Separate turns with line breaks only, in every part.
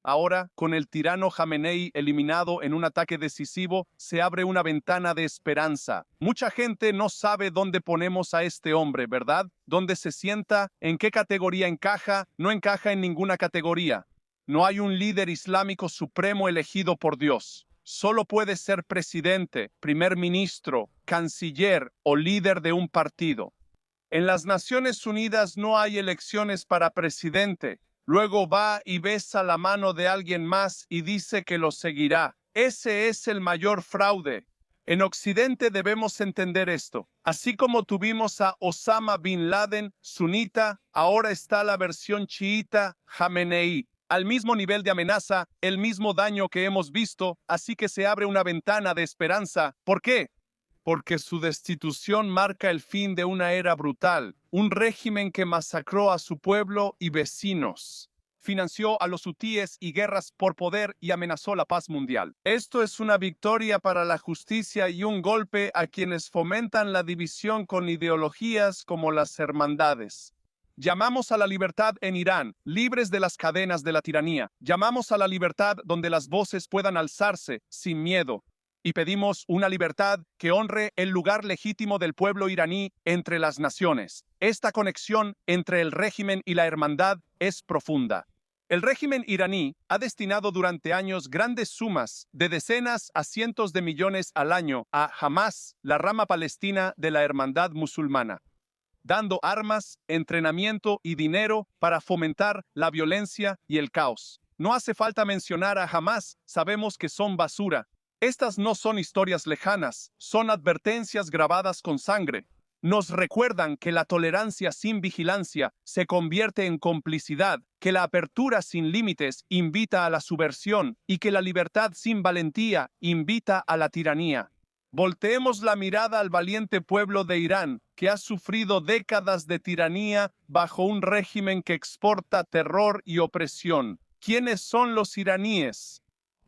Ahora, con el tirano Jamenei eliminado en un ataque decisivo, se abre una ventana de esperanza. Mucha gente no sabe dónde ponemos a este hombre, ¿verdad? ¿Dónde se sienta? ¿En qué categoría encaja? No encaja en ninguna categoría. No hay un líder islámico supremo elegido por Dios. Solo puede ser presidente, primer ministro, canciller o líder de un partido. En las Naciones Unidas no hay elecciones para presidente. Luego va y besa la mano de alguien más y dice que lo seguirá. Ese es el mayor fraude. En Occidente debemos entender esto. Así como tuvimos a Osama Bin Laden, sunita, ahora está la versión chiita, Jamenei. Al mismo nivel de amenaza, el mismo daño que hemos visto, así que se abre una ventana de esperanza. ¿Por qué? Porque su destitución marca el fin de una era brutal, un régimen que masacró a su pueblo y vecinos, financió a los hutíes y guerras por poder y amenazó la paz mundial. Esto es una victoria para la justicia y un golpe a quienes fomentan la división con ideologías como las hermandades. Llamamos a la libertad en Irán, libres de las cadenas de la tiranía. Llamamos a la libertad donde las voces puedan alzarse sin miedo. Y pedimos una libertad que honre el lugar legítimo del pueblo iraní entre las naciones. Esta conexión entre el régimen y la hermandad es profunda. El régimen iraní ha destinado durante años grandes sumas, de decenas a cientos de millones al año, a Hamas, la rama palestina de la hermandad musulmana, dando armas, entrenamiento y dinero para fomentar la violencia y el caos. No hace falta mencionar a Hamas, sabemos que son basura. Estas no son historias lejanas, son advertencias grabadas con sangre. Nos recuerdan que la tolerancia sin vigilancia se convierte en complicidad, que la apertura sin límites invita a la subversión y que la libertad sin valentía invita a la tiranía. Volteemos la mirada al valiente pueblo de Irán, que ha sufrido décadas de tiranía bajo un régimen que exporta terror y opresión. ¿Quiénes son los iraníes?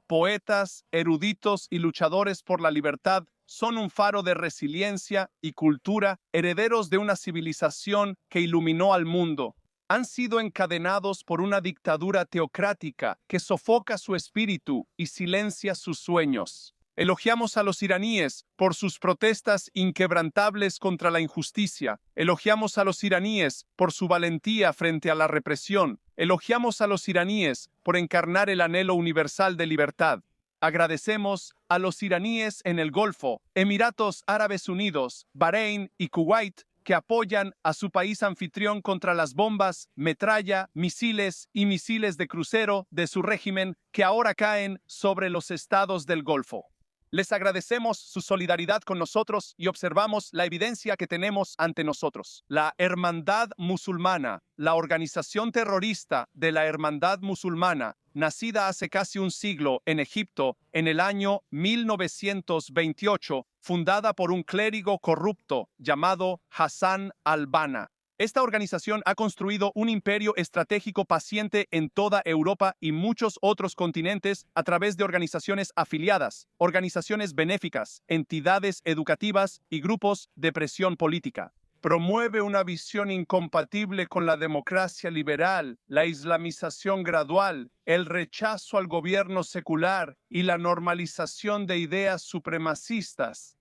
Poetas, eruditos y luchadores por la libertad son un faro de resiliencia y cultura, herederos de una civilización que iluminó al mundo. Han sido encadenados por una dictadura teocrática que sofoca su espíritu y silencia sus sueños. Elogiamos a los iraníes por sus protestas inquebrantables contra la injusticia. Elogiamos a los iraníes por su valentía frente a la represión. Elogiamos a los iraníes por encarnar el anhelo universal de libertad. Agradecemos a los iraníes en el Golfo, Emiratos Árabes Unidos, Bahrein y Kuwait que apoyan a su país anfitrión contra las bombas, metralla, misiles y misiles de crucero de su régimen que ahora caen sobre los estados del Golfo. Les agradecemos su solidaridad con nosotros y observamos la evidencia que tenemos ante nosotros. La Hermandad Musulmana, la organización terrorista de la Hermandad Musulmana, nacida hace casi un siglo en Egipto en el año 1928, fundada por un clérigo corrupto llamado Hassan al-Banna. Esta organización ha construido un imperio estratégico paciente en toda Europa y muchos otros continentes a través de organizaciones afiliadas, organizaciones benéficas, entidades educativas y grupos de presión política. Promueve una visión incompatible con la democracia liberal, la islamización gradual, el rechazo al gobierno secular y la normalización de ideas supremacistas.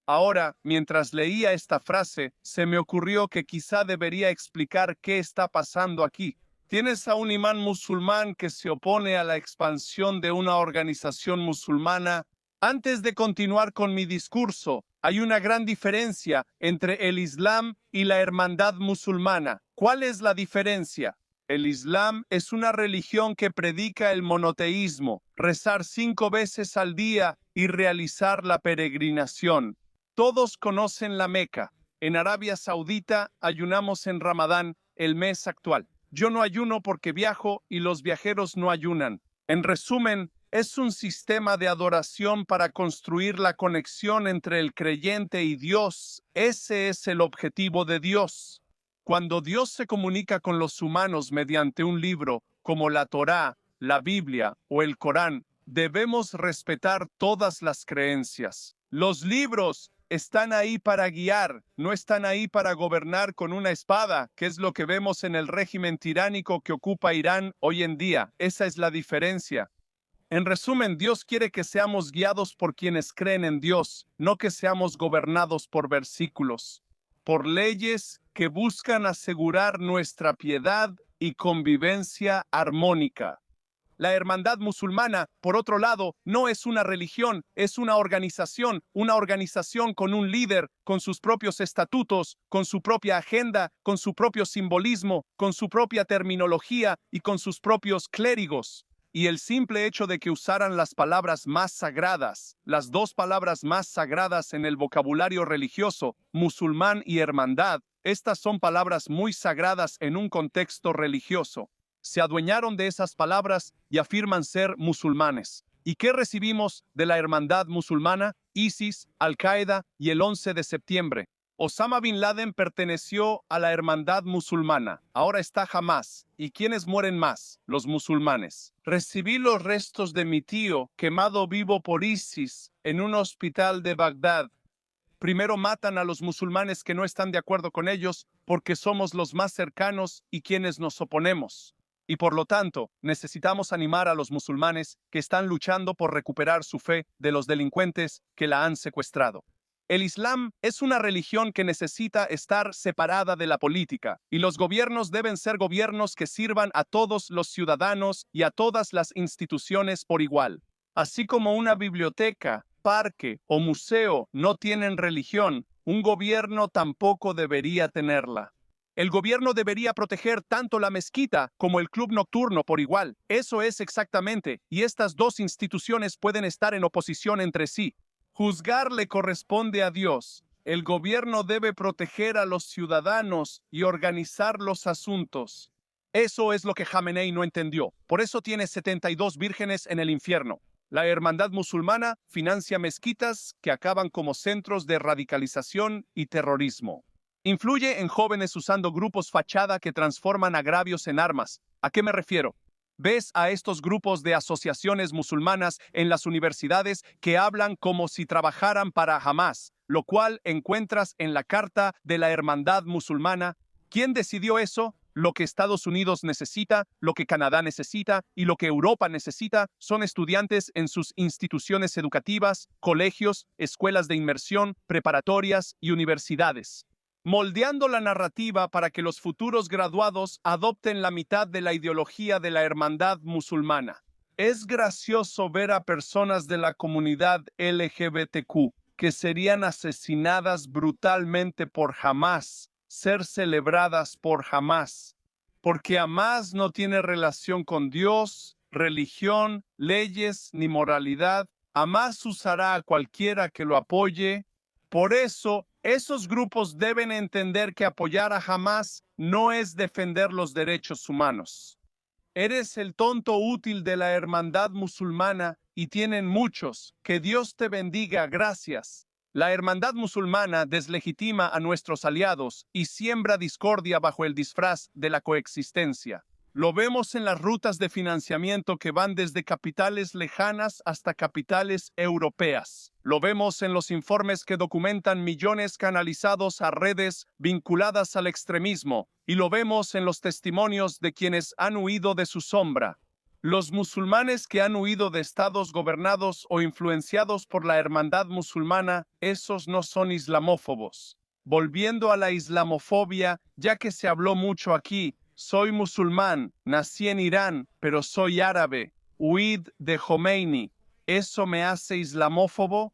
Ahora, mientras leía esta frase, se me ocurrió que quizá debería explicar qué está pasando aquí. Tienes a un imán musulmán que se opone a la expansión de una organización musulmana. Antes de continuar con mi discurso, hay una gran diferencia entre el Islam y la hermandad musulmana. ¿Cuál es la diferencia? El Islam es una religión que predica el monoteísmo, rezar 5 veces al día y realizar la peregrinación. Todos conocen la Meca. En Arabia Saudita ayunamos en Ramadán, el mes actual. Yo no ayuno porque viajo y los viajeros no ayunan. En resumen, es un sistema de adoración para construir la conexión entre el creyente y Dios. Ese es el objetivo de Dios. Cuando Dios se comunica con los humanos mediante un libro como la Torá, la Biblia o el Corán, debemos respetar todas las creencias. Los libros Están ahí para guiar, no están ahí para gobernar con una espada, que es lo que vemos en el régimen tiránico que ocupa Irán hoy en día. Esa es la diferencia. En resumen, Dios quiere que seamos guiados por quienes creen en Dios, no que seamos gobernados por versículos, por leyes que buscan asegurar nuestra piedad y convivencia armónica. La hermandad musulmana, por otro lado, no es una religión, es una organización con un líder, con sus propios estatutos, con su propia agenda, con su propio simbolismo, con su propia terminología y con sus propios clérigos. Y el simple hecho de que usaran las palabras más sagradas, las dos palabras más sagradas en el vocabulario religioso, musulmán y hermandad, estas son palabras muy sagradas en un contexto religioso. Se adueñaron de esas palabras y afirman ser musulmanes. ¿Y qué recibimos de la hermandad musulmana? ISIS, Al-Qaeda y el 11 de septiembre. Osama Bin Laden perteneció a la hermandad musulmana. Ahora está Hamas. ¿Y quiénes mueren más? Los musulmanes. Recibí los restos de mi tío quemado vivo por ISIS en un hospital de Bagdad. Primero matan a los musulmanes que no están de acuerdo con ellos porque somos los más cercanos y quienes nos oponemos. Y por lo tanto, necesitamos animar a los musulmanes que están luchando por recuperar su fe de los delincuentes que la han secuestrado. El Islam es una religión que necesita estar separada de la política, y los gobiernos deben ser gobiernos que sirvan a todos los ciudadanos y a todas las instituciones por igual. Así como una biblioteca, parque o museo no tienen religión, un gobierno tampoco debería tenerla. El gobierno debería proteger tanto la mezquita como el club nocturno por igual. Eso es exactamente, y estas dos instituciones pueden estar en oposición entre sí. Juzgar le corresponde a Dios. El gobierno debe proteger a los ciudadanos y organizar los asuntos. Eso es lo que Jamenei no entendió. Por eso tiene 72 vírgenes en el infierno. La hermandad musulmana financia mezquitas que acaban como centros de radicalización y terrorismo. Influye en jóvenes usando grupos fachada que transforman agravios en armas. ¿A qué me refiero? Ves a estos grupos de asociaciones musulmanas en las universidades que hablan como si trabajaran para Hamas, lo cual encuentras en la Carta de la Hermandad Musulmana. ¿Quién decidió eso? Lo que Estados Unidos necesita, lo que Canadá necesita y lo que Europa necesita son estudiantes en sus instituciones educativas, colegios, escuelas de inmersión, preparatorias y universidades, moldeando la narrativa para que los futuros graduados adopten la mitad de la ideología de la hermandad musulmana. Es gracioso ver a personas de la comunidad LGBTQ que serían asesinadas brutalmente por Hamas, ser celebradas por Hamas, porque Hamas no tiene relación con Dios, religión, leyes ni moralidad. Hamas usará a cualquiera que lo apoye. Por eso, esos grupos deben entender que apoyar a Hamas no es defender los derechos humanos. Eres el tonto útil de la hermandad musulmana y tienen muchos. Que Dios te bendiga, gracias. La hermandad musulmana deslegitima a nuestros aliados y siembra discordia bajo el disfraz de la coexistencia. Lo vemos en las rutas de financiamiento que van desde capitales lejanas hasta capitales europeas. Lo vemos en los informes que documentan millones canalizados a redes vinculadas al extremismo. Y lo vemos en los testimonios de quienes han huido de su sombra. Los musulmanes que han huido de estados gobernados o influenciados por la hermandad musulmana, esos no son islamófobos. Volviendo a la islamofobia, ya que se habló mucho aquí, soy musulmán, nací en Irán, pero soy árabe. Huid de Khomeini. ¿Eso me hace islamófobo?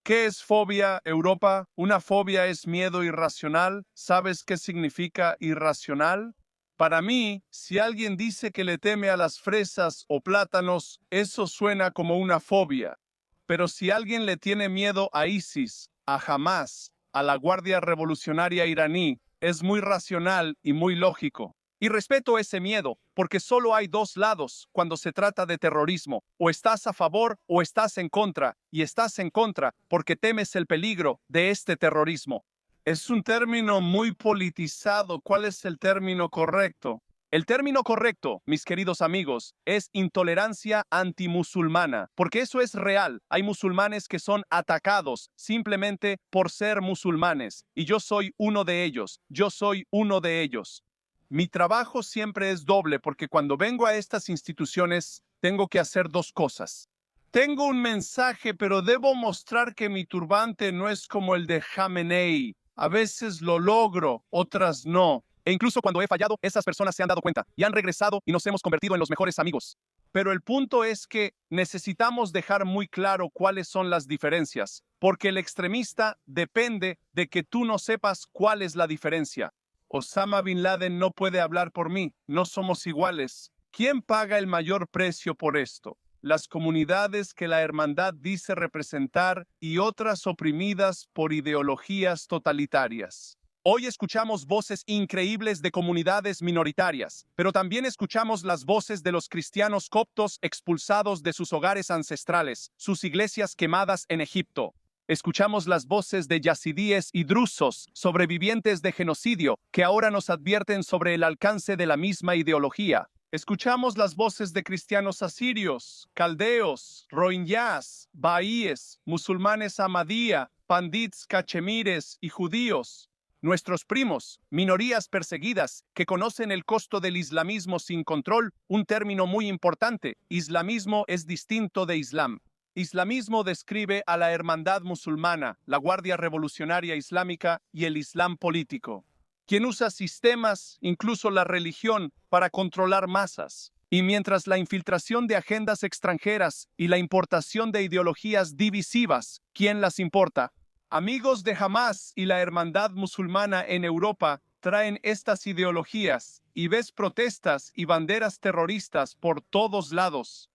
¿Qué es fobia, Europa? Una fobia es miedo irracional. ¿Sabes qué significa irracional? Para mí, si alguien dice que le teme a las fresas o plátanos, eso suena como una fobia. Pero si alguien le tiene miedo a ISIS, a Hamas, a la Guardia Revolucionaria iraní, es muy racional y muy lógico. Y respeto ese miedo, porque solo hay dos lados cuando se trata de terrorismo. O estás a favor o estás en contra, y estás en contra porque temes el peligro de este terrorismo. Es un término muy politizado. ¿Cuál es el término correcto? El término correcto, mis queridos amigos, es intolerancia antimusulmana, porque eso es real. Hay musulmanes que son atacados simplemente por ser musulmanes, y yo soy uno de ellos. Yo soy uno de ellos. Mi trabajo siempre es doble porque cuando vengo a estas instituciones tengo que hacer dos cosas. Tengo un mensaje, pero debo mostrar que mi turbante no es como el de Jamenei. A veces lo logro, otras no. E incluso cuando he fallado, esas personas se han dado cuenta y han regresado y nos hemos convertido en los mejores amigos. Pero el punto es que necesitamos dejar muy claro cuáles son las diferencias, porque el extremista depende de que tú no sepas cuál es la diferencia. Osama Bin Laden no puede hablar por mí, no somos iguales. ¿Quién paga el mayor precio por esto? Las comunidades que la hermandad dice representar y otras oprimidas por ideologías totalitarias. Hoy escuchamos voces increíbles de comunidades minoritarias, pero también escuchamos las voces de los cristianos coptos expulsados de sus hogares ancestrales, sus iglesias quemadas en Egipto. Escuchamos las voces de yazidíes y drusos, sobrevivientes de genocidio, que ahora nos advierten sobre el alcance de la misma ideología. Escuchamos las voces de cristianos asirios, caldeos, rohingyas, baíes, musulmanes ahmadía, pandits cachemires y judíos. Nuestros primos, minorías perseguidas, que conocen el costo del islamismo sin control, un término muy importante. Islamismo es distinto de Islam. Islamismo describe a la hermandad musulmana, la Guardia Revolucionaria Islámica y el Islam político, quien usa sistemas, incluso la religión, para controlar masas. Y mientras la infiltración de agendas extranjeras y la importación de ideologías divisivas, ¿quién las importa? Amigos de Hamás y la hermandad musulmana en Europa traen estas ideologías y ves protestas y banderas terroristas por todos lados.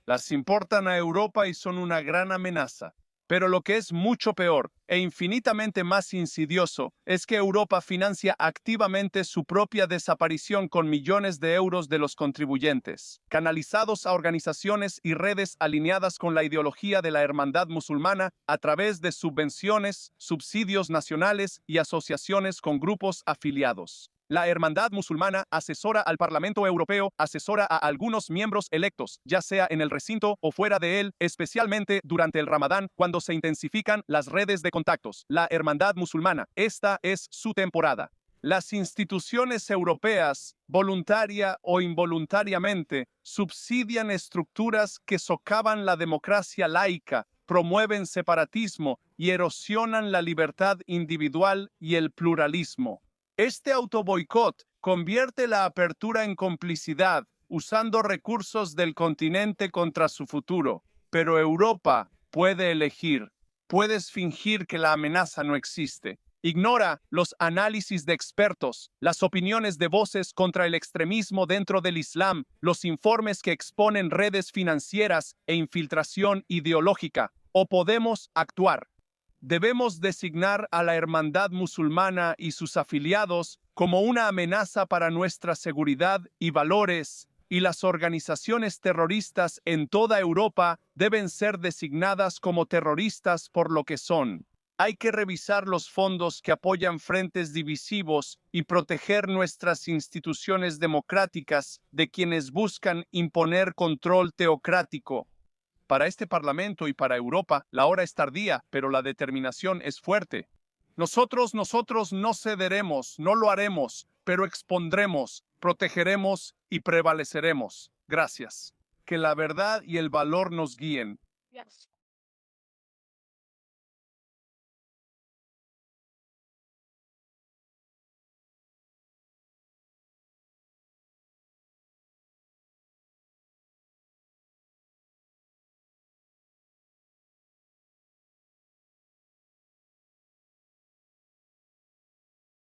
Las importan a Europa y son una gran amenaza. Pero lo que es mucho peor e infinitamente más insidioso es que Europa financia activamente su propia desaparición con millones de euros de los contribuyentes, canalizados a organizaciones y redes alineadas con la ideología de la hermandad musulmana a través de subvenciones, subsidios nacionales y asociaciones con grupos afiliados. La hermandad musulmana asesora al Parlamento Europeo, asesora a algunos miembros electos, ya sea en el recinto o fuera de él, especialmente durante el Ramadán, cuando se intensifican las redes de contactos. La hermandad musulmana, esta es su temporada. Las instituciones europeas, voluntaria o involuntariamente, subsidian estructuras que socavan la democracia laica, promueven separatismo y erosionan la libertad individual y el pluralismo. Este autoboicot convierte la apertura en complicidad, usando recursos del continente contra su futuro. Pero Europa puede elegir. Puedes fingir que la amenaza no existe. Ignora los análisis de expertos, las opiniones de voces contra el extremismo dentro del Islam, los informes que exponen redes financieras e infiltración ideológica. O podemos actuar. Debemos designar a la hermandad musulmana y sus afiliados como una amenaza para nuestra seguridad y valores, y las organizaciones terroristas en toda Europa deben ser designadas como terroristas por lo que son. Hay que revisar los fondos que apoyan frentes divisivos y proteger nuestras instituciones democráticas de quienes buscan imponer control teocrático. Para este Parlamento y para Europa, la hora es tardía, pero la determinación es fuerte. Nosotros no cederemos, no lo haremos, pero expondremos, protegeremos y prevaleceremos. Gracias. Que la verdad y el valor nos guíen.
Yes.